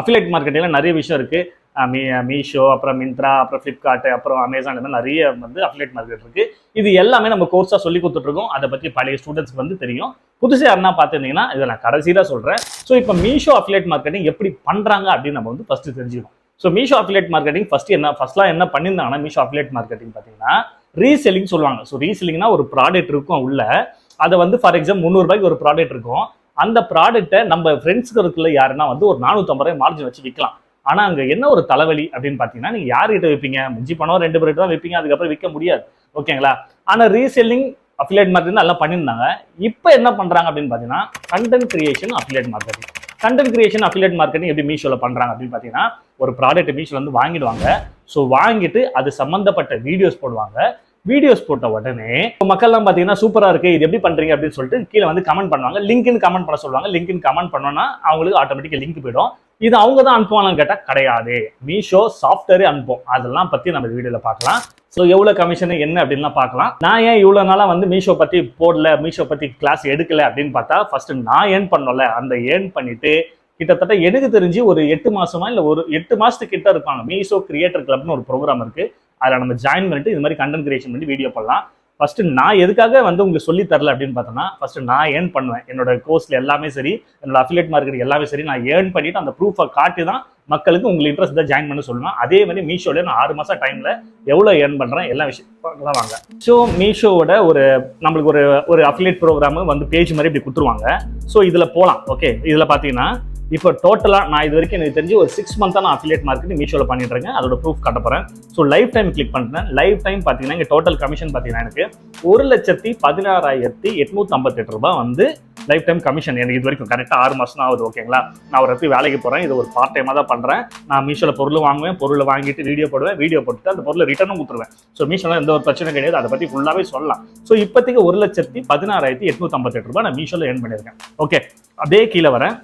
Affiliate மார்க்கெட்டிங்ல நிறைய விஷயம் இருக்கு. மீஷோ, அப்புறம் மிந்த்ரா, அப்புறம் ஃப்ளிப்கார்ட், அப்புறம் அமேசான், இந்த மாதிரி நிறைய வந்து அஃபிலியேட் மார்க்கெட் இருக்கு. இது எல்லாமே நம்ம கோர்ஸா சொல்லி கொடுத்துட்டு இருக்கோம். அதை பத்தி பழைய ஸ்டூடெண்ட்ஸ்க்கு வந்து தெரியும். புதுசா யாருன்னா பார்த்துருந்தீங்கன்னா இதை நான் கடைசியா சொல்றேன். ஸோ இப்போ மீஷோ அஃபிலியேட் மார்க்கெட்டிங் எப்படி பண்றாங்க அப்படின்னு நம்ம வந்து ஃபர்ஸ்ட் தெரிஞ்சுக்கணும். ஸோ மீஷோ அஃபிலியேட் மார்க்கெட்டிங் ஃபர்ஸ்ட்லாம் என்ன பண்ணியிருந்தாங்கன்னா, மீஷோ அஃபிலியேட் மார்க்கெட்டிங் பார்த்தீங்கன்னா ரீசெல்லிங் சொல்லுவாங்க. ஸோ ரீசெல்லிங்னா ஒரு ப்ராடக்ட் இருக்கும் உள்ள, அதை வந்து ஃபார் எக்ஸாம்பிள் 300 ரூபாய்க்கு ஒரு ப்ராடக்ட் இருக்கும். அந்த ப்ராடக்ட்டை நம்ம ஃப்ரெண்ட்ஸ்க்கு இருக்குள்ள யாருன்னா வந்து ஒரு 450 ரூபாய் மார்ஜின் வச்சு விற்கலாம். ஆனா அங்க என்ன ஒரு தலைவலி அப்படின்னு பாத்தீங்கன்னா, நீங்க யார்கிட்ட வைப்பீங்க? மிஞ்சி பணம் 2 பேர்கிட்ட தான் வைப்பீங்க, அதுக்கப்புறம் விற்க முடியாது. ஓகேங்களா? ஆனா ரீசெல்லிங் அஃபிலியேட் மார்க்கெட்டிங் எல்லாம் பண்ணியிருந்தாங்க. இப்போ என்ன பண்றாங்க அப்படின்னு பாத்தீங்கன்னா, content creation affiliate marketing. Content creation affiliate marketing எப்படி மீஷோல பண்றாங்க அப்படின்னு பாத்தீங்கன்னா, ஒரு ப்ராடக்ட் மீஷோல வந்து வாங்கிடுவாங்க. ஸோ வாங்கிட்டு அது சம்பந்தப்பட்ட வீடியோஸ் போடுவாங்க. வீடியோஸ் போட்ட உடனே மக்கள்லாம் பார்த்தீங்கன்னா சூப்பரா இருக்கு, இது எப்படி பண்றீங்க அப்படின்னு சொல்லிட்டு கீழே வந்து கமெண்ட் பண்ணுவாங்க. லிங்க்னு கமெண்ட் பண்ண சொல்லுவாங்க. லிங்க்னு கமெண்ட் பண்ணோம்னா அவங்களுக்கு ஆட்டோமேட்டிக்கா லிங்க் போயிடும். இது அவங்க தான் அனுப்புவாங்கன்னு கேட்டா கிடையாது, மீஷோ சாஃப்ட்வேரே அனுப்பும். அதெல்லாம் பத்தி நம்ம வீடியோல பார்க்கலாம். ஸோ எவ்வளவு கமிஷன் என்ன அப்படின்லாம் பார்க்கலாம். நான் ஏன் இவ்வளவு நாளா வந்து மீஷோ பத்தி போடல, மீஷோ பத்தி கிளாஸ் எடுக்கல அப்படின்னு பார்த்தா, ஃபர்ஸ்ட் நான் ஏர்ன் பண்ணல. அந்த ஏர்ன் பண்ணிட்டு கிட்டத்தட்ட எனக்கு தெரிஞ்சு ஒரு 8 மாசமா இல்ல ஒரு 8 மாசத்துக்கு கிட்ட இருப்பாங்க. மீஷோ கிரியேட்டர் கிளப்னு ஒரு ப்ரோக்ராம் இருக்கு. அதில் நம்ம ஜாயின் பண்ணிட்டு இது மாதிரி கண்டென்ட் கிரியேஷன் பண்ணி வீடியோ பண்ணலாம். ஃபர்ஸ்ட் நான் எதுக்காக வந்து உங்களுக்கு சொல்லி தரல அப்படின்னு பார்த்தோன்னா, ஃபர்ஸ்ட் நான் ஏர்ன் பண்ணுவேன். என்னோட கோர்ஸ்ல எல்லாமே சரி, என்னோட அஃபிலியேட் மார்க்கெட் எல்லாமே சரி, நான் ஏர்ன் பண்ணிட்டு அந்த ப்ரூஃபை காட்டி தான் மக்களுக்கு உங்களுக்கு இன்ட்ரெஸ்ட் தான் ஜாயின் பண்ண சொல்லுவேன். அதே மாதிரி மீஷோல நான் 6 மாசம் டைம்ல எவ்வளவு ஏர்ன் பண்றேன் எல்லா விஷயம் வாங்க. ஸோ மீஷோவோட நம்மளுக்கு ஒரு அஃபிலியேட் ப்ரோக்ராம் வந்து பேஜ் மாதிரி இப்படி கொடுத்துருவாங்க. ஸோ இதுல போகலாம். ஓகே, இதுல பாத்தீங்கன்னா இப்போ டோட்டலாக நான் இது வரைக்கும் எனக்கு தெரிஞ்சு ஒரு 6 மந்த்தாக நான் அஃபிலியேட் மார்க்கெட்டிங் மீஷோவில் பண்ணிட்டு இருக்கேன். அதோட ப்ரூஃப் காட்ட போகிறேன். ஸோ லைஃப் டைம் கிளிக் பண்ணுறேன். லைஃப் டைம் பார்த்தீங்கன்னா இங்கே டோட்டல் கமிஷன் பார்த்தீங்கன்னா எனக்கு 1,16,858 ரூபாய் வந்து லைஃப் டைம் கமிஷன் எனக்கு இது வரைக்கும். கரெக்டாக 6 மாதம் தான் ஆகுது. ஓகேங்களா? நான் ஒரு இடத்துக்கு வேலைக்கு போகிறேன். இது ஒரு பார்ட் டைமாக தான் பண்ணுறேன். நான் மீஷோவில் பொருள் வாங்குவேன், பொருளை வாங்கிட்டு வீடியோ போடுவேன், வீடியோ போட்டுட்டு அந்த பொருளை ரிட்டர்னும் கொடுத்துருவேன். ஸோ மீஷோவில் எந்த ஒரு பிரச்சனை கிடையாது. அதை பற்றி ஃபுல்லாகவே சொல்லலாம். ஸோ இப்போதைக்கு 1,16,858 ரூபாய் நான் மீஷோவில் ஏர்ன் பண்ணியிருக்கேன். ஓகே, அப்படியே கீழே வரேன்.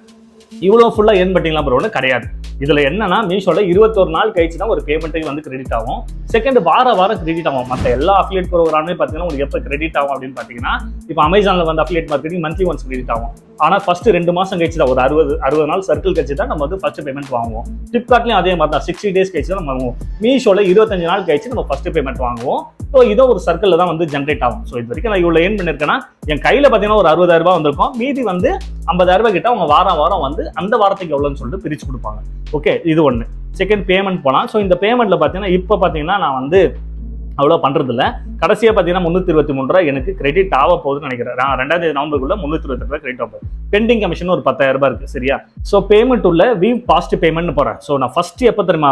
இவ்வளவு ஃபுல்லா ஏர்ன் பண்ணிக்கலாம் ப்ரோ கிடையாது. இதுல என்னன்னா, மீஷோல 21 நாள் கழிச்சு தான் ஒரு பேமெண்ட்டுக்கு வந்து கிரெடிட் ஆகும். செகண்ட் வாரம் கிரெடிட் ஆகும். மற்ற எல்லா அஃபிலியேட் ப்ரோக்ராமே பார்த்தீங்கன்னா உங்களுக்கு எப்போ கிரெடிட் ஆகும் அப்படின்னு பார்த்தீங்கன்னா, இப்போ அமேசான்ல வந்து affiliate marketing monthly once credit ஆகும். ஆனால் ஃபர்ஸ்ட் 2 மாசம் கழிச்சு தான், ஒரு 60 நாள் சர்க்கிள் கழிச்சு தான் நம்ம வந்து ஃபர்ஸ்ட் பேமெண்ட் வாங்குவோம். ஃபிளிப்கார்ட்லயும் அதே மாதிரி தான் 60 டேஸ் கழிச்சு தான் நம்ம வாங்குவோம். மீஷோல 25 நாள் கழிச்சு நம்ம ஃபர்ஸ்ட் பேமெண்ட் வாங்குவோம். ஸோ இதோ ஒரு சர்க்கிள் தான் வந்து ஜென்ரேட் ஆகும். ஸோ இது வரைக்கும் நான் இவ்வளோ ஏர்ன் பண்ணிருக்கேன்னா, என் கையில பார்த்தீங்கன்னா ஒரு 60,000 ரூபாய் வந்திருக்கும். மீதி வந்து 50,000 ரூபாய் கிட்ட அவங்க வாரம் வந்து அந்த வாரத்துக்கு எவ்வளோன்னு சொல்லிட்டு பிரிச்சு கொடுப்பாங்க. ஓகே, இது ஒன்று. செகண்ட் பேமெண்ட் போனால், ஸோ இந்த பேமெண்ட்ல பார்த்தீங்கன்னா இப்போ பார்த்தீங்கன்னா நான் வந்து அவ்வளோ பண்றது இல்லை. கடைசியாக பார்த்தீங்கன்னா 323 ரூபாய் எனக்கு கிரெடிட் ஆக போகுதுன்னு நினைக்கிறேன். 2 நவம்பருக்குள்ள 322 ரூபாய் கிரெடிட் ஆகும். பெண்டிங் கமிஷன் ஒரு 10,000 ரூபாய் இருக்கு. சரியா? ஸோ பேமெண்ட் உள்ள பாஸ்ட் பேமெண்ட் போறேன். ஸோ நான் ஃபர்ஸ்ட் எப்போ தெரியுமா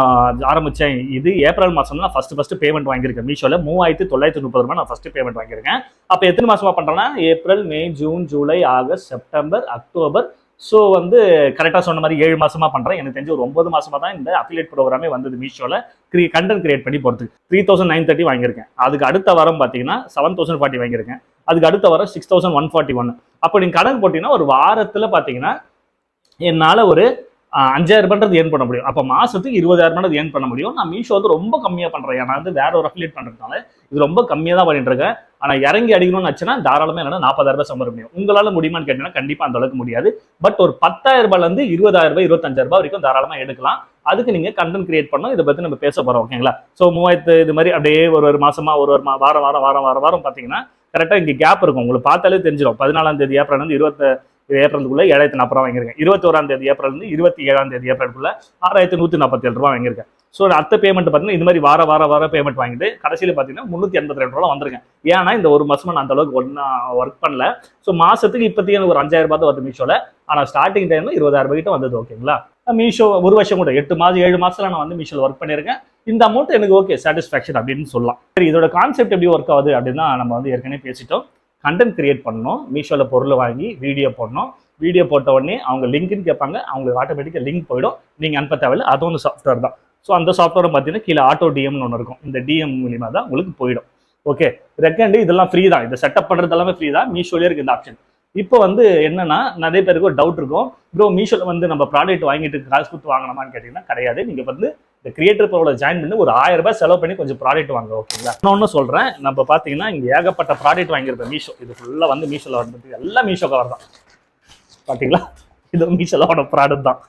ஆரம்பிச்சேன்? இது ஏப்ரல் மாசம் தான் ஃபர்ஸ்ட் பேமெண்ட் வாங்கியிருக்கேன். மீஷோல 3,930 ரூபாய் நான் ஃபர்ஸ்ட் பேமெண்ட் வாங்கியிருக்கேன். அப்போ எத்தனை மாசமா பண்றேன்னா, April, May, June, July, August, September, October. So வந்து கரெக்டாக சொன்ன மாதிரி 7 மாசமா பண்றேன். எனக்கு தெரிஞ்சு ஒரு 9 மாசமா தான் இந்த அஃபிலியேட் ப்ரோக்ராமே வந்தது. மீஷோல கண்டென்ட் கிரியேட் பண்ணி போறதுக்கு 3,930 வாங்கியிருக்கேன். அதுக்கு அடுத்த வாரம் பார்த்தீங்கன்னா 7,040 வாங்கியிருக்கேன். அதுக்கு அடுத்த வாரம் 6,141. அப்போ நீங்க கணக்கு போட்டீங்கன்னா ஒரு வாரத்துல பார்த்தீங்கன்னா என்னால ஒரு 5,000 ரூபாய் ஏர்ன் பண்ண முடியும். அப்போ மாசத்துக்கு 20,000 ரூபாய் ஏர்ன் பண்ண முடியும். நான் மீஷோ வந்து ரொம்ப கம்மியா பண்றேன். நான் வந்து வேற ஒரு அஃபிலியேட் பண்றதுனால இது ரொம்ப கம்மியா தான் பண்ணிட்டு இருக்கேன். ஆனா இறங்கி அடிக்கணும்னு ஆச்சுன்னா தாராளமா என்ன 40,000 ரூபாய் சம்பளம் முடியும். உங்களால முடியுமான்னு கேட்டீங்கன்னா கண்டிப்பா அந்த அளவுக்கு முடியாது. பட் ஒரு 10,000 ரூபாய்ல இருந்து 20,000 ரூபாய் 25,000 ரூபாய் வரைக்கும் தாராளமா எடுக்கலாம். அதுக்கு நீங்க கண்டென்ட் கிரியேட் பண்ணணும். இதை பத்தி நம்ம பேச போறோம். ஓகேங்களா? ஸோ 3000 இது மாதிரி அப்படியே ஒரு மாசமா வாரம் பாத்தீங்கன்னா கரெக்டா இங்க கேப் இருக்கும். உங்களுக்கு பார்த்தாலே தெரிஞ்சிடும். 14ஆம் தேதி ஏப்ரல் வந்து ஏப்ரலுக்குள்ள 7,040 ரூபாய் வாங்கியிருக்கேன். 21ஆம் தேதி ஏப்ரல் இருந்து 27ஆம் தேதி ஏப்ரலுக்குள்ள 6,147 ரூபாய் வாங்கியிருக்கேன். ஸோ அடுத்த பேமெண்ட் பார்த்தீங்கன்னா இது மாதிரி வார பேமெண்ட் வாங்கிட்டு கடைசியில் பார்த்தீங்கன்னா 382 ரூபா வந்திருக்கேன். ஏன்னா இந்த ஒரு மாசமா நான் அந்த அளவுக்கு ஒர்க் பண்ணல. ஸோ மாசத்துக்கு இப்போதைக்கு எனக்கு ஒரு 5,000 ரூபாய் தான் வருது மீஷோல. ஆனால் ஸ்டார்டிங் டைம்ல 20,000 ரூபாய் கிட்ட வந்தது. ஓகேங்களா? மீஷோ ஒரு வருஷம் கூட 7 மாசத்துல நான் வந்து மீஷோல ஒர்க் பண்ணியிருக்கேன். இந்த அமௌண்ட் எனக்கு ஓகே சாட்டிஸ்ஃபேக்ஷன் அப்படின்னு சொல்லலாம். சரி, இதோட கான்செப்ட் எப்படி ஒர்க் ஆகுது அப்படின்னு நம்ம வந்து ஏற்கனவே பேசிட்டோம். கண்டென்ட் கிரியேட் பண்ணணும். மீஷோல பொருள் வாங்கி வீடியோ போடணும். வீடியோ போட்ட உடனே அவங்க லிங்க்னு கேட்பாங்க. அவங்களுக்கு ஆட்டோமேட்டிக்காக லிங்க் போயிடும். நீங்க அனுப்ப தேவையில்லை. அது ஒன்று சாஃப்ட்வேர் தான். ஸோ அந்த சாஃப்ட்வேர் பார்த்தீங்கன்னா கீழே ஆட்டோ டிஎம்னு ஒன்று இருக்கும். இந்த டிஎம் மூலியமா தான் உங்களுக்கு போயிடும். ஓகே, ரெக்கண்டு இதெல்லாம் ஃப்ரீ தான். இதை செட்டப் பண்றது எல்லாமே ஃப்ரீ தான். மீஷோலேயே இருக்கு இந்த ஆப்ஷன். இப்போ வந்து என்னன்னா, நிறைய பேருக்கு ஒரு டவுட் இருக்கும், ப்ரோ மீஷோல வந்து நம்ம ப்ராடக்ட் வாங்கிட்டு காசு கொடுத்து வாங்கணுமான்னு கேட்டீங்கன்னா கிடையாது. நீங்க வந்து இந்த கிரியேட்டர் ப்ரோல ஜாயின் பண்ணி ஒரு 1000 ரூபாய் செலவு பண்ணி கொஞ்சம் ப்ராடக்ட் வாங்க. ஓகேங்களா? நான் ஒன்று சொல்றேன், நம்ம பாத்தீங்கன்னா இங்க ஏகப்பட்ட ப்ராடக்ட் வாங்கியிருப்பேன். மீஷோ இது ஃபுல்லா வந்து மீஷோல வந்து எல்லாம் மீஷோ கவர் தான். பாத்தீங்களா? இது மீஷோலோட ப்ராடக்ட் தான்.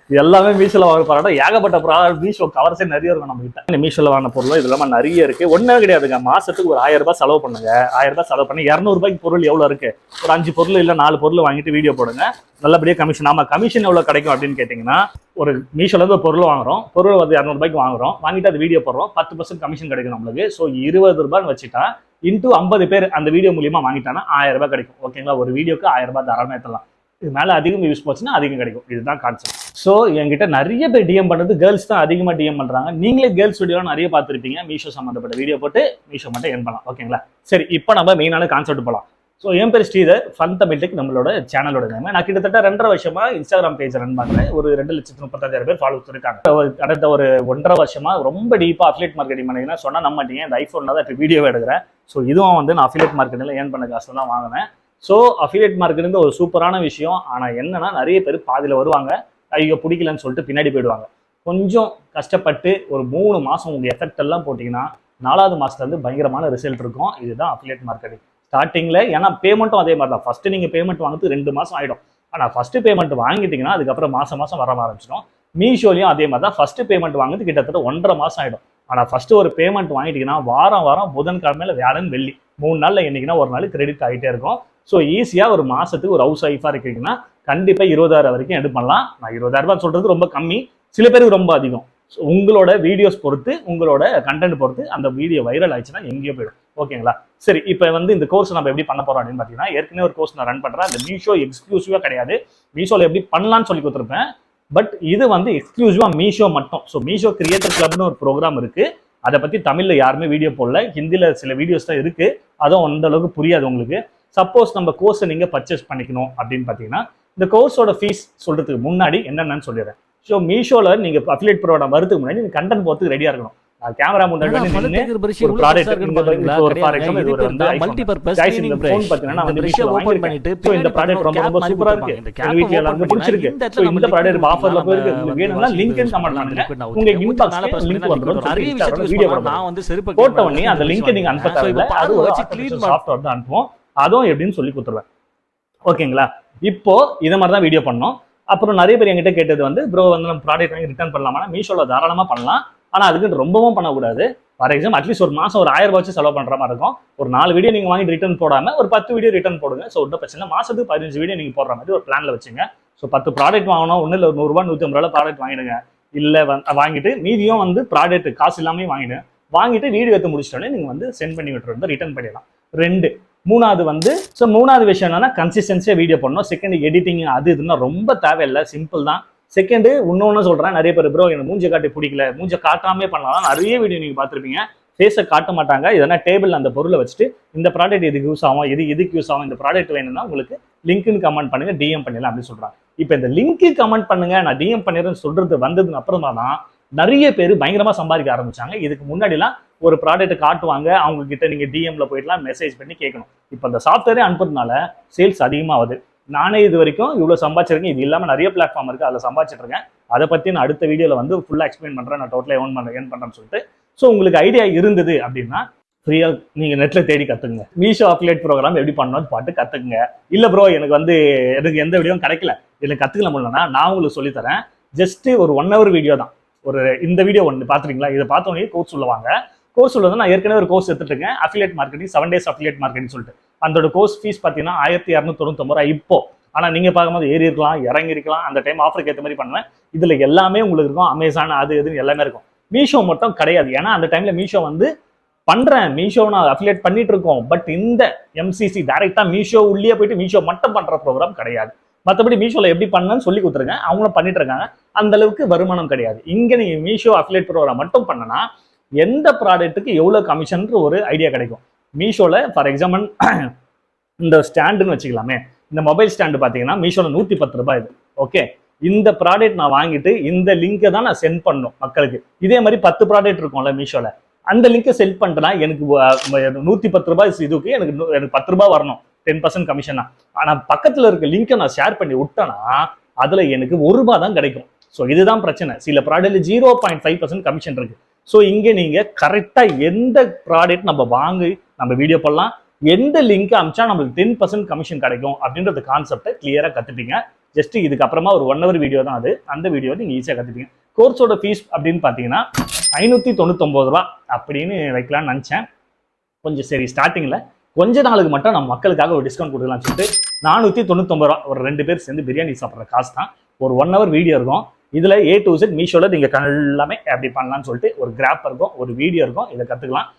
எல்லாமே மீஷோல வாங்குற ப்ராடக்ட், ஏகப்பட்ட ப்ராடக்ட் மீஷோ கவர்ஸே நிறைய இருக்கும் நம்ம கிட்ட. மீஷோல வாங்கின பொருள் இது இல்லாமல் நிறைய இருக்கு. ஒன்றும் கிடையாதுங்க, மாசத்துக்கு ஒரு 1000 ரூபாய் செலவு பண்ணுங்க. 1000 ரூபாய் செலவு பண்ணி 200 ரூபாய்க்கு பொருள் எவ்வளவு இருக்கு, ஒரு 5 பொருள் இல்ல 4 பொருள் வாங்கிட்டு வீடியோ போடுங்க, நல்லபடியா கமிஷன். ஆமா, கமிஷன் எவ்வளவு கிடைக்கும் அப்படின்னு கேட்டீங்கன்னா, ஒரு மீஷோல இருந்து ஒரு பொருள் வாங்குறோம், பொருள் வந்து 200 ரூபாய்க்கு வாங்குறோம், வாங்கிட்டு அது வீடியோ போடுறோம், 10% கமிஷன் கிடைக்கும் நம்மளுக்கு. ஸோ 20 ரூபான்னு வச்சுட்டா இன்டூ 50 பேர் அந்த வீடியோ மூலியமா வாங்கிட்டானா 1000 ரூபாய் கிடைக்கும். ஓகேங்களா, ஒரு வீடியோக்கு 1000 ரூபாய் தாராளமா ஏற்றலாம். இது மேல அதிகம் யூஸ் போச்சுன்னா அதிகம் கிடைக்கும். இதுதான் கான்செப்ட். ஸோ என்கிட்ட நிறைய பேர் டிஎம் பண்றது கேர்ள்ஸ் தான் அதிகமாக டிஎம் பண்றாங்க. நீங்களே கேர்ள்ஸ் வீடியோ நிறைய பார்த்துருப்பீங்க. மீஷோ சம்மந்தப்பட்ட வீடியோ போட்டு மீஷோ மட்டும் என் பண்ணலாம். ஓகேங்களா, சரி இப்போ நம்ம மெயினான கான்செப்ட் போகலாம். ஸோ என் பேர் ஸ்ரீதர், ஃபன் தமிழ் டெக் நம்மளோட சேனலோட நேம். நான் கிட்டத்தட்ட 2.5 வருஷமா இன்ஸ்டாகிராம் பேஜ் ரன் பண்றேன். ஒரு 2,35,000 பேர் ஃபாலோவர்ஸ் இருக்காங்க. அடுத்த ஒரு 1.5 வருஷமா ரொம்ப டீப்பா அஃபிலியேட் மார்க்கெட்டிங் பண்ணீங்கன்னா சொன்னா நம்ப மாட்டீங்க. இந்த ஐஃபோன்ல தான் இப்போ வீடியோவே எடுக்கிறேன். ஸோ இதுவும் வந்து நான் அஃபிலியேட் மார்க்கெட்டிங்ல ஏர்ன் பண்ண காசு தான் வாங்கினேன். ஸோ அஃபிலியேட் மார்க்கெட்டிங் ஒரு சூப்பரான விஷயம். ஆனால் என்னன்னா, நிறைய பேர் பாதியில் வருவாங்க, ஐயோ பிடிக்கலன்னு சொல்லிட்டு பின்னாடி போயிடுவாங்க. கொஞ்சம் கஷ்டப்பட்டு ஒரு 3 மாதம் உங்கள் எஃபெக்ட் எல்லாம் போட்டிங்கன்னா 4வது மாதத்துலேருந்து பயங்கரமான ரிசல்ட் இருக்கும். இதுதான் அஃபிலியேட் மார்க்கெட்டிங் ஸ்டார்டிங்கில். ஏன்னா பேமெண்ட்டும் அதே மாதிரி தான். ஃபஸ்ட்டு நீங்கள் பேமெண்ட் வாங்கிட்டு 2 மாதம் ஆகிடும். ஆனால் ஃபஸ்ட்டு பேமெண்ட் வாங்கிட்டீங்கன்னா அதுக்கப்புறம் மாதம் மாதம் வர ஆரம்பிச்சிடும். மீஷோலையும் அதே மாதிரி தான். ஃபஸ்ட்டு பேமெண்ட் வாங்கிட்டு கிட்டத்தட்ட 1.5 மாதம் ஆகிடும். ஆனால் ஃபஸ்ட்டு ஒரு பேமெண்ட் வாங்கிட்டீங்கன்னா வாரம் புதன்கிழமையில வியாழன் வெள்ளி 3 நாளில் என்னைக்குன்னா ஒரு நாள் கிரெடிட் ஆகிட்டே இருக்கும். ஸோ ஈஸியாக ஒரு மாதத்துக்கு ஒரு ஹவுஸ் ஒய்ஃபாக இருக்கீங்கன்னா கண்டிப்பாக 20,000 வரைக்கும் எடுத்து பண்ணலாம். நான் 20,000 ரூபாய் சொல்கிறது ரொம்ப கம்மி, சில பேருக்கு ரொம்ப அதிகம். ஸோ உங்களோட வீடியோஸ் பொறுத்து, உங்களோட கண்டென்ட் பொறுத்து அந்த வீடியோ வைரல் ஆயிடுச்சுன்னா எங்கேயோ போயிடும். ஓகேங்களா, சரி இப்போ வந்து இந்த கோர்ஸ் நம்ம எப்படி பண்ண போகிறோம் அப்படின்னு பார்த்தீங்கன்னா, ஏற்கனவே ஒரு கோர்ஸ் நான் ரன் பண்ணுறேன். அந்த மீஷோ எக்ஸ்க்ளூசிவாக கிடையாது. மீஷோவில் எப்படி பண்ணலான்னு சொல்லி கொடுத்துருப்பேன். பட் இது வந்து எக்ஸ்க்ளூசிவாக மீஷோ மட்டும். ஸோ மீஷோ கிரியேட்டர் கிளப்னு ஒரு ப்ரோக்ராம் இருக்குது. அதை பற்றி தமிழில் யாருமே வீடியோ போடல, ஹிந்தியில் சில வீடியோஸ் தான் இருக்குது. அதுவும் அந்த அளவுக்கு புரியாது உங்களுக்கு. சப்போஸ் நம்ம கோர்ஸை நீங்கள் பர்ச்சேஸ் பண்ணிக்கணும் அப்படின்னு பார்த்தீங்கன்னா, இந்த கோர்ஸோட ஃபீஸ் சொல்கிறதுக்கு முன்னாடி என்னென்னு சொல்லிடுறேன். ஸோ மீஷோவில் நீங்கள் அஃபிலியேட் ப்ரோக்ராம் வரதுக்கு முன்னாடி நீங்கள் கண்டென்ட் போகிறதுக்கு ரெடியாக இருக்கணும். கேமரா முன்னாடி ஒரு ப்ராடக்ட் ஒரு ஃபார் எக்ஸாம்பிள் இது ஒரு வந்து மல்டிபர்பஸ் இந்த ஃபோன் பார்த்தீங்கன்னா நான் வந்து மீஷோ ஓபன் பண்ணிட்டு சோ இந்த ப்ராடக்ட் ரொம்ப சூப்பரா இருக்கு, எங்க வீட்ல எல்லாருக்கும் பிடிச்சிருக்கு, சோ இந்த ப்ராடக்ட் ஆஃபர்ல போயிருக்கு, உங்களுக்கு வேணும்னா லிங்க் கமெண்ட் பண்ணுங்க, உங்க இன்பாக்ஸ்ல லிங்க் வந்துரும். நிறைய விஷயத்துக்கு வீடியோ நான் வந்து செருப்பு போட்ட உடனே அந்த லிங்க் நீங்க அனுப்ப தேவையில்லை, அது வச்சு க்ளீன் சாஃப்ட்வேர் தான் அனுப்புவோம். அதுவும் எப்படின்னு சொல்லி கொடுத்துருவேன். ஓகேங்களா, இப்போ இத மாதிரி தான் வீடியோ பண்ணோம். அப்புறம் நிறைய பேர் என்கிட்ட கேட்டது வந்து ப்ரோ வந்து நம்ம ப்ராடக்ட் வாங்கி ரிட்டர்ன் பண்ணலாமா? மீஷோல தாராளமா பண்ணலாம், ஆனா அதுக்கு ரொம்பவும் பண்ணக்கூடாது. ஃபார் எக்ஸாம்பிள் அட்லீஸ்ட் ஒரு மாசம் ஒரு 1000 ரூபாய் வச்சு செலவு பண்ற மாதிரி இருக்கும். ஒரு 4 வீடியோ நீங்க வாங்கி ரிட்டர்ன் போடாம ஒரு 10 வீடியோ ரிட்டர்ன் போடுங்க. ஸோ ஒன்றும் பிரச்சனை. மாசத்துக்கு 15 வீடியோ நீங்க போடுற மாதிரி ஒரு பிளான்ல வச்சுங்க. ஸோ 10 ப்ராடக்ட் வாங்கணும், ஒன்றும் இல்லை, 100 ரூபாய் 150 ரூபாய் ப்ராடக்ட் வாங்கிடுங்க. இல்லை வாங்கிட்டு மீதியும் வந்து ப்ராடக்ட் காசு இல்லாமல் வாங்கிடுங்க. வாங்கிட்டு வீடியோ எடுத்து முடிச்சிட்டோன்னே நீங்க வந்து சென்ட் பண்ணி விட்டுருந்து ரிட்டர்ன் பண்ணிடலாம். 2 மூணாவது வந்து ஸோ மூணாவது விஷயம் என்னன்னா கன்சிஸ்டன்சியா வீடியோ பண்ணணும். செகண்ட் எடிட்டிங் அது இதுன்னா ரொம்ப தேவையில்லை, சிம்பிள் தான். செகண்ட் இன்னொன்னு சொல்றேன், நிறைய பேர் ப்ரோ எனக்கு மூஞ்ச காட்டி பிடிக்கல, மூஞ்ச காட்டாமே பண்ணலாம். நிறைய வீடியோ நீங்க பார்த்துருப்பீங்க, ஃபேஸை காட்ட மாட்டாங்க. இதனா டேபிள் அந்த பொருளை வச்சுட்டு இந்த ப்ராடக்ட் எதுக்கு யூஸ் ஆகும், எதுக்கு யூஸ் ஆகும், இந்த ப்ராடக்ட் வேணும்னா உங்களுக்கு லிங்க்னு கமெண்ட் பண்ணுங்க, டிஎம் பண்ணிடலாம் அப்படின்னு சொல்றாங்க. இப்போ இந்த லிங்க்கு கமெண்ட் பண்ணுங்க, நான் டிஎம் பண்ணிடுறேன்னு சொல்றது வந்ததுக்கு அப்புறமா தான் நிறைய பேர் பயங்கரமா சம்பாதிக்க ஆரம்பிச்சாங்க. இதுக்கு முன்னாடிலாம் ஒரு ப்ராடக்ட் காட்டுவாங்க, அவங்க கிட்ட நீங்க டிஎம்ல போயிடலாம், மெசேஜ் பண்ணி கேட்கணும். இப்போ இந்த சாஃப்ட்வேரே அனுப்புறதுனால சேல்ஸ் அதிகமாகுது. நானே இது வரைக்கும் இவ்வளோ சம்பாதிச்சிருக்கேன். இது இல்லாமல் நிறைய பிளாட்ஃபார்ம் இருக்கு, அதில் சம்பாதிச்சிட்டு இருக்கேன். அதை பற்றி நான் அடுத்த வீடியோவில் வந்து ஃபுல்லாக எக்ஸ்பிளைன் பண்ணுறேன், நான் டோட்டலாக ஏர்ன் பண்ணுறேன்னு சொல்லிட்டு. ஸோ உங்களுக்கு ஐடியா இருந்தது அப்படின்னா ஃப்ரீயாக நீங்கள் நெட்டில் தேடி கற்றுக்குங்க. மீஷோ அஃபிலியேட் ப்ரோக்ராம் எப்படி பண்ணணும்னு பாட்டு கற்றுக்குங்க. இல்லை ப்ரோ எனக்கு வந்து எனக்கு எந்த வீடியோவும் கிடைக்கல, எனக்கு கற்றுக்கல முடியலன்னா நான் உங்களுக்கு சொல்லித்தரேன். ஜஸ்ட் ஒரு 1 hour வீடியோ தான். ஒரு இந்த வீடியோ ஒன்று பார்த்துருக்கீங்களா, இதை பார்த்தோன்னே கோர்ஸ் சொல்லுவாங்க. கோர்ஸ் உள்ளது நான் ஏற்கனவே ஒரு கோர்ஸ் எடுத்துட்டு இருக்கேன், affiliate marketing 7 days affiliate marketing சொல்லிட்டு. அதோட கோர்ஸ் ஃபீஸ் பார்த்தீங்கன்னா 1299 ரூபாய் இப்போ. ஆனால் நீங்கள் பார்க்கும்போது ஏறி இருக்கலாம், இறங்கி இருக்கலாம். அந்த டைம் ஆஃபருக்கு ஏற்ற மாதிரி பண்ணுவேன். இதில் எல்லாமே உங்களுக்கு இருக்கும், அமேசான் அது இதுன்னு எல்லாமே இருக்கும். மீஷோ மட்டும் கிடையாது. ஏன்னா அந்த டைம்ல மீஷோ வந்து பண்றேன், மீஷோ நான் அஃபிலியேட் பண்ணிட்டு இருக்கோம். பட் இந்த எம்சிசி டைரக்டா மீஷோ உள்ளே போயிட்டு மீஷோ மட்டும் பண்ற ப்ரோக்ராம் கிடையாது. மற்றபடி மீஷோல எப்படி பண்ணணும்னு சொல்லி கொடுத்துருங்க, அவங்களும் பண்ணிட்டு இருக்காங்க. அந்த அளவுக்கு வருமானம் கிடையாது. இங்க நீங்க மீஷோ அஃபிலியேட் ப்ரோக்ராம் மட்டும் பண்ணனா எந்த ப்ராடக்ட்டுக்கு எவ்வளவு கமிஷன் ஒரு ஐடியா கிடைக்கும். மீஷோல ஃபார் எக்ஸாம்பிள் இந்த ஸ்டாண்டுன்னு வச்சுக்கலாமே, இந்த மொபைல் ஸ்டாண்டு பார்த்தீங்கன்னா மீஷோல 110 ரூபாய் இது. ஓகே, இந்த ப்ராடக்ட் நான் வாங்கிட்டு இந்த லிங்கை தான் நான் சென்ட் பண்ணணும் மக்களுக்கு. இதே மாதிரி 10 ப்ராடக்ட் இருக்கும்ல மீஷோல, அந்த லிங்கை சென்ட் பண்ணிட்டேன்னா எனக்கு 110 ரூபாய் இதுக்கு எனக்கு 10 ரூபாய் வரணும், 10% கமிஷனா. ஆனா பக்கத்துல இருக்க லிங்கை நான் ஷேர் பண்ணி விட்டேன்னா அதுல எனக்கு 1 ரூபாய் தான் கிடைக்கும். ஸோ இதுதான் பிரச்சனை. சில ப்ராடக்ட்ல 0.5% கமிஷன் இருக்கு. ஸோ இங்கே நீங்க கரெக்டா எந்த ப்ராடக்ட் நம்ம வாங்கி நம்ம வீடியோ பண்ணலாம், எந்த லிங்க் அமிச்சா நம்மளுக்கு 10% கமிஷன் கிடைக்கும் அப்படின்றது கான்செப்டை கிளியரா கத்துட்டீங்க. ஜஸ்ட் இதுக்கப்புறமா ஒரு 1 hour வீடியோ தான் அது. அந்த வீடியோ நீங்கள் ஈஸியாக கற்றுப்பீங்க. கோர்ஸோட ஃபீஸ் அப்படின்னு பார்த்தீங்கன்னா 599 ரூபா அப்படின்னு வைக்கலாம்னு நினச்சேன். கொஞ்சம் சரி ஸ்டார்டிங்கில் கொஞ்ச நாளுக்கு மட்டும் நம்ம மக்களுக்காக ஒரு டிஸ்கவுண்ட் கொடுக்கலாம்னு சொல்லிட்டு 499 ரூபா ஒரு 2 பேர் சேர்ந்து பிரியாணி சாப்பிட்ற காசு தான். ஒரு 1 hour வீடியோ இருக்கும். இதில் A to Z மீஷோவில் நீங்கள் எல்லாமே எப்படி பண்ணலாம்னு சொல்லிட்டு ஒரு கிராப் இருக்கும், ஒரு வீடியோ இருக்கும். இதை கற்றுக்கலாம்.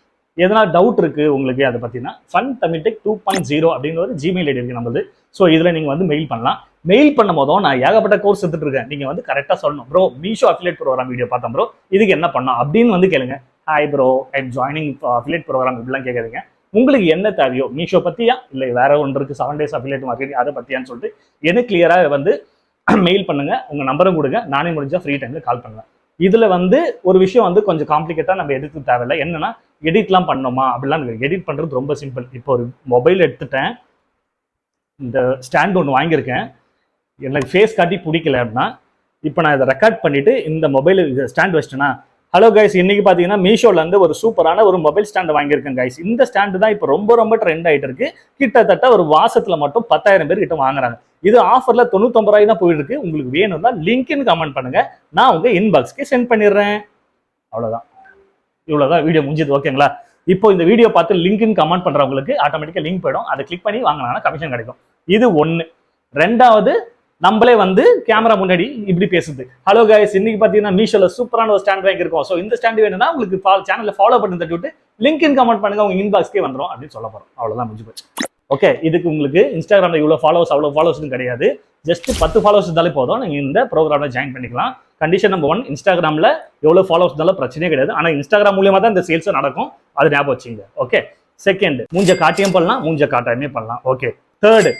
எதனா டவுட் இருக்குது உங்களுக்கு அதை பற்றினா FunTamilTech 2.0 அப்படின்னு ஒரு Gmail ஐடி இருக்குது நம்மளது. ஸோ இதில் நீங்கள் வந்து மெயில் பண்ணலாம். மெயில் பண்ணும் போதும் நான் ஏகப்பட்ட கோர்ஸ் எடுத்துட்டு இருக்கேன். நீங்கள் வந்து கரெக்டாக சொல்லணும், bro Meesho affiliate program video பார்த்தோம் ப்ரோ, இதுக்கு என்ன பண்ணோம் அப்படின்னு வந்து கேளுங்க. Hi bro, I'm joining affiliate program இப்படிலாம் கேட்காதீங்க. உங்களுக்கு என்ன தேவையோ மீஷோ பற்றியா இல்லை வேற ஒன்று இருக்குது 7 days அஃபிலியேட் மார்க்கெட்டிங் அதை பற்றியான்னு சொல்லிட்டு எனக்கு கிளியராக வந்து மெயில் பண்ணுங்க. உங்கள் நம்பரும் கொடுங்க, நானே முடிஞ்சா ஃப்ரீ டைமில் கால் பண்ணுவேன். இதில் வந்து ஒரு விஷயம் வந்து கொஞ்சம் காம்ப்ளிகேட்டாக நம்ம எடுத்து தேவையில்லை. என்னன்னா எடிட்லாம் பண்ணோமா அப்படிலாம் எடிட் பண்ணுறது ரொம்ப சிம்பிள். இப்போ ஒரு மொபைல் எடுத்துட்டேன், இந்த ஸ்டாண்ட் ஒன்று வாங்கியிருக்கேன், எனக்கு ஃபேஸ் காட்டி பிடிக்கல அப்படின்னா இப்போ நான் இதை ரெக்கார்ட் பண்ணிட்டு இந்த மொபைல் ஸ்டாண்ட் வச்சிட்டேன்னா, ஹலோ கைஸ், இன்னைக்கு பார்த்தீங்கன்னா மீஷோலேருந்து ஒரு சூப்பரான ஒரு மொபைல் ஸ்டாண்டு வாங்கியிருக்கேன் கைஸ். இந்த ஸ்டாண்டு தான் இப்போ ரொம்ப ரொம்ப ட்ரெண்ட் ஆகிட்டு இருக்கு. கிட்டத்தட்ட ஒரு மாசத்துல மட்டும் 10,000 பேர் கிட்ட வாங்குறாங்க. இது ஆஃபர்ல 99 ரூபாய் தான் போயிட்டு இருக்கு. உங்களுக்கு வேணும்னா லிங்க்னு கமெண்ட் பண்ணுங்க, நான் உங்க இன்பாக்ஸ்க்கு சென்ட் பண்ணிடுறேன். அவ்வளோதான், இவ்வளோதான் வீடியோ முடிஞ்சது. ஓகேங்களா? இப்போ இந்த வீடியோ பார்த்து லிங்க்னு கமெண்ட் பண்றவங்களுக்கு ஆட்டோமேட்டிக்காக லிங்க் போயிடும். அதை கிளிக் பண்ணி வாங்கினா கமிஷன் கிடைக்கும். இது ஒன்று. ரெண்டாவது, நம்மளே வந்து கேமரா முன்னாடி இப்படி பேசுது, ஹலோ கைஸ், இன்னைக்கு பார்த்தீங்கன்னா மீஷோல சூப்பரான ஒரு ஸ்டாண்ட் வாங்கியிருக்கோம். ஸோ இந்த ஸ்டாண்ட் வேணும்னா உங்களுக்கு சேனலில் ஃபாலோ பண்ணி தட்டி விட்டு லிங்க்னு கமெண்ட் பண்ணுங்க, உங்க இன்பாக்ஸ்க்கே வந்துடும் அப்படின்னு சொல்ல போறோம். அவ்வளோதான், முடிஞ்சு போச்சு. ஓகே, இதுக்கு உங்களுக்கு இன்ஸ்டாகிராமில் இவ்வளோ ஃபாலோவர்ஸ் அவ்வளோ ஃபாலோவர்ஸும் கிடையாது. ஜஸ்ட் 10 ஃபாலோவர்ஸ் இருந்தாலே போதும், நீங்கள் இந்த ப்ரோக்ராமில் ஜாயின் பண்ணிக்கலாம். கண்டிஷன் நம்பர் 1, இன்ஸ்டாகிராமில் எவ்வளோ ஃபாலோவர்ஸ் இருந்தாலும் பிரச்சனையே கிடையாது. ஆனால் இன்ஸ்டாகிராம் மூலியமாக தான் இந்த சேல்ஸும் நடக்கும், அது ஞாபகம் வச்சுங்க. ஓகே. செகண்ட், மூஞ்ச காட்டியும் பண்ணலாம், மூஞ்ச காட்டாமே பண்ணலாம். ஓகே. தேர்டு,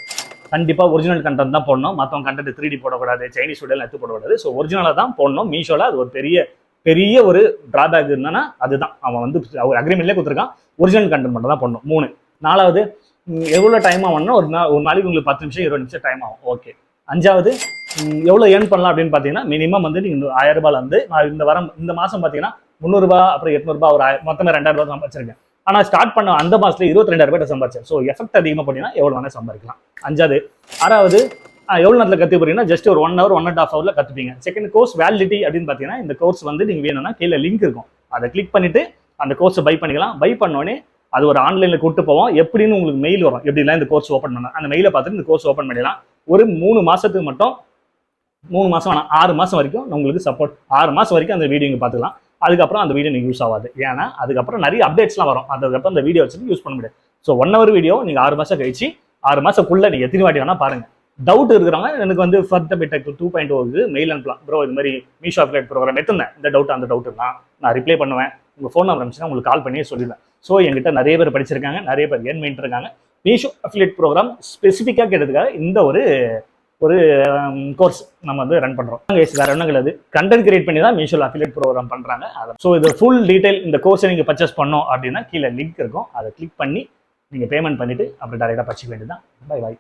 கண்டிப்பாக ஒரிஜினல் கண்டென்ட் தான் போடணும். மற்றவங்க கண்டென்ட் 3D போடக்கூடாது, சைனீஸ் வீடியோ எடுத்து போடக்கூடாது. ஸோ ஒரிஜினலாக தான் போடணும். மீஷோவில் அது ஒரு பெரிய ஒரு டிராபேக் இருந்தானா அதுதான், அவன் வந்து அவர் அக்ரிமெண்ட்லேயே கொடுத்துருக்கான், ஒரிஜினல் கண்டென்ட் மட்டும் தான் போடணும். 3. 4வது, எவ்வளோ டைம் ஆகும்னா ஒரு நாளைக்கு உங்களுக்கு 10 நிமிஷம் 20 நிமிஷம் டைம் ஆகும். ஓகே. 5வது, எவ்வளோ ஏர்ன் பண்ணலாம் அப்படின்னு பார்த்தீங்கன்னா மினிமம் வந்து நீங்கள் 1000 ரூபாய் வந்து நான் இந்த மாதம் பார்த்தீங்கன்னா 300 ரூபாய், அப்புறம் 800 ரூபாய், ஒரு மொத்தமே 2000 ரூபாய் சம்பாதிச்சிருக்கேன். ஆனால் ஸ்டார்ட் பண்ண அந்த மாதத்துல 22,000 ரூபாய் சம்பாதிச்சேன். ஸோ எஃபெக்ட் அதிகமாக பண்ணிங்கன்னா எவ்வளோ வேணால் சம்பாதிக்கலாம். 5வது. 6வது, எவ்வளோ நேரத்தில் கற்று போறீங்கன்னா ஜஸ்ட் ஒரு 1 hour 1.5 hourல கற்றுப்பீங்க. செகண்ட், கோர்ஸ் வேலிடிட்டி அப்படின்னு பார்த்தீங்கன்னா இந்த கோர்ஸ் வந்து நீங்கள் வேணும்னா கீழே லிங்க் இருக்கும், அதை கிளிக் பண்ணிட்டு அந்த கோர்ஸை பை பண்ணிக்கலாம். பை பண்ணோடனே அது ஒரு ஆன்லைனில் கூட்டு போவோம். எப்படின்னு உங்களுக்கு மெயில் வரும், எப்படிலாம் இந்த கோர்ஸ் ஓப்பன் பண்ண அந்த மெயிலை பார்த்துட்டு இந்த கோர்ஸ் ஓப்பன் பண்ணிடலாம். ஒரு 3 மாதத்துக்கு மட்டும், 3 மாதம் வேணாம், 6 மாதம் வரைக்கும் உங்களுக்கு சப்போர்ட். 6 மாதம் வரைக்கும் அந்த வீடியோ நீங்கள் பார்த்துக்கலாம். அதுக்கப்புறம் அந்த வீடியோ நீங்கள் யூஸ் ஆகாது. ஏன்னா அதுக்கப்புறம் நிறைய அப்டேட்ஸ்லாம் வரும், அதுக்கப்புறம் அந்த வீடியோ வச்சுட்டு யூஸ் பண்ண முடியாது. ஸோ 1 hour வீடியோ நீங்கள் 6 மாதம் கழிச்சு 6 மாதத்துக்குள்ளே நீங்கள் எத்தனை வாட்டி வேணால் பாருங்கள். டவுட் இருக்கிறவங்க எனக்கு வந்து FunTamilTech 2.0க்கு மெயில் அனுப்பலாம். ப்ரோ இது மாதிரி மீஷோ அஃபிலியேட் ப்ரோக்ராம் எடுத்துருந்தேன், இந்த டவுட் அந்த டவுட் தான் நான் ரிப்ளை பண்ணுவேன். உங்கள் ஃபோன் நம்பர் இருந்துச்சுன்னா உங்களுக்கு கால் பண்ணியே சொல்லிடுவேன். ஸோ என்கிட்ட நிறைய பேர் படிச்சிருக்காங்க, நிறைய பேர் ஏர்ன் பண்ணிட்டு இருக்காங்க. மீஷோ அஃபிலியேட் ப்ரோக்ராம் ஸ்பெசிஃபிக்காக கேட்டதுக்காக இந்த ஒரு கோர்ஸ் நம்ம வந்து ரன் பண்றோம். வேற ஒன்றும் கிடையாது, கண்டென்ட் கிரியேட் பண்ணி தான் மீஷோல அஃபிலியேட் ப்ரோக்ராம் பண்றாங்க. ஸோ இது ஃபுல் டீடைல் இந்த கோர்ஸை நீங்க பர்ச்சேஸ் பண்ணோம் அப்படின்னா கீழே லிங்க் இருக்கும், அதை கிளிக் பண்ணி நீங்க பேமெண்ட் பண்ணிட்டு அப்படி டைரக்டா பர்ச்சேஸ் வேண்டியதுதான். பை.